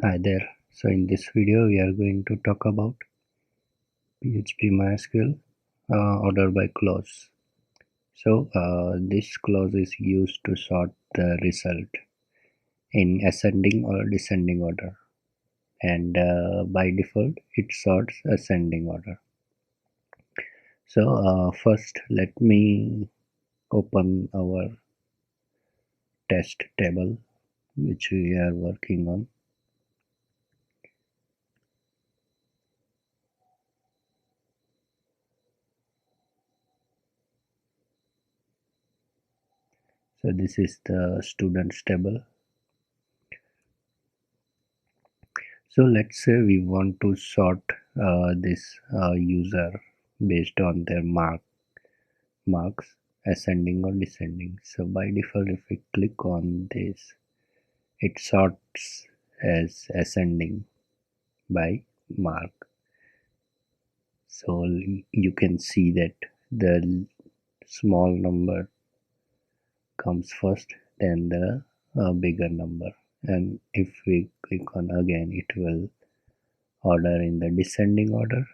Hi there. So in this video we are going to talk about PHP MySQL order by clause. So this clause is used to sort the result in ascending or descending order, and by default it sorts ascending order. So first let me open our test table which we are working on. So this is the students table. So let's say we want to sort this user based on their marks, ascending or descending. So by default, if we click on this, it sorts as ascending by mark. So you can see that the small number comes first, then the bigger number. And if we click on again, it will order in the descending order.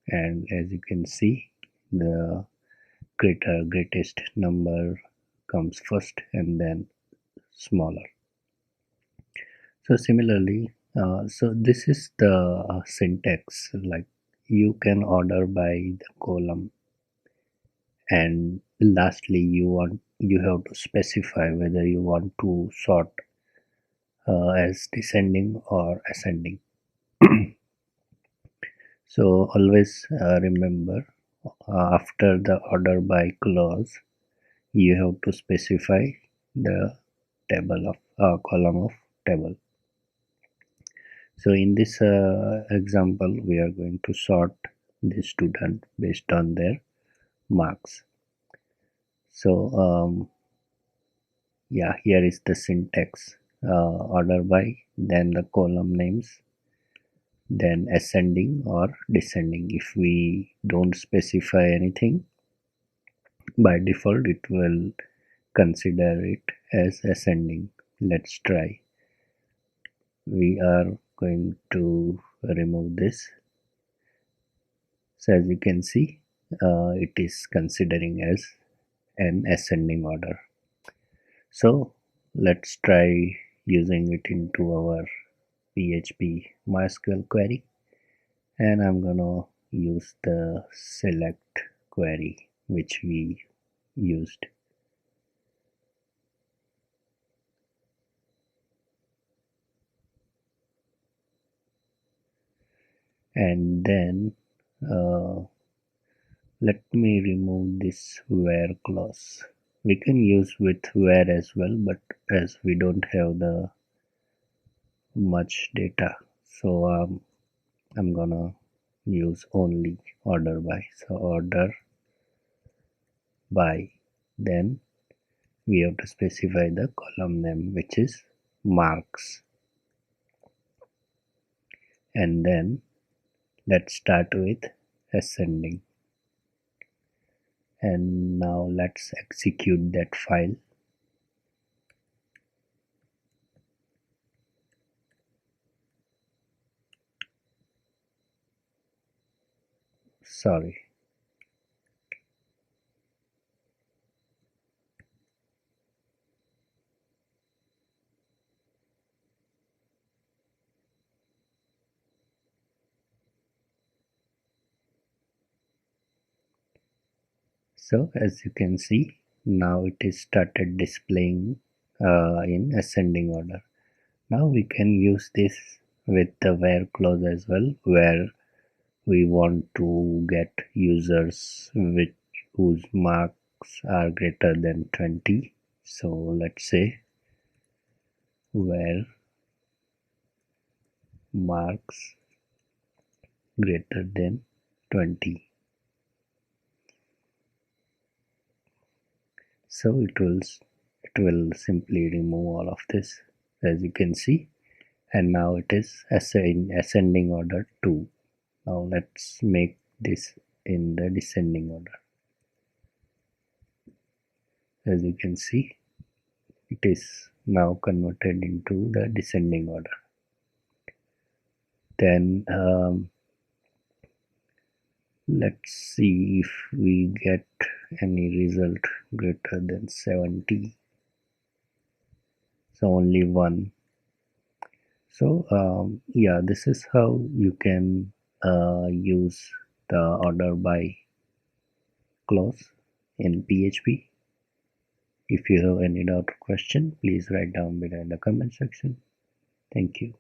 And as you can see, the greatest number comes first and then smaller. So similarly, so this is the syntax. Like, you can order by the column, and lastly you have to specify whether you want to sort as descending or ascending. So always remember, after the order by clause you have to specify the table of column of table. So in this example we are going to sort the student based on their marks. So yeah, here is the syntax. Order by, then the column names, then ascending or descending. If we don't specify anything, by default it will consider it as ascending. Let's try. We are going to remove this. So as you can see, it is considering as an ascending order. So let's try using it into our PHP MySQL query, and I'm gonna use the select query which we used. And then let me remove this where clause. We can use with where as well, but as we don't have the much data, so I'm gonna use only order by. So order by, then we have to specify the column name which is marks, and then let's start with ascending. And now let's execute that file. Sorry. So as you can see, now it is started displaying in ascending order. Now we can use this with the where clause as well, where we want to get users whose marks are greater than 20. So let's say where marks greater than 20. So it will simply remove all of this, as you can see, and now it is in ascending order 2. Now let's make this in the descending order. As you can see, it is now converted into the descending order. Then let's see if we get any result greater than 70. So only one. So yeah, this is how you can use the order by clause in PHP. If you have any doubt or question, please write down below in the comment section. Thank you.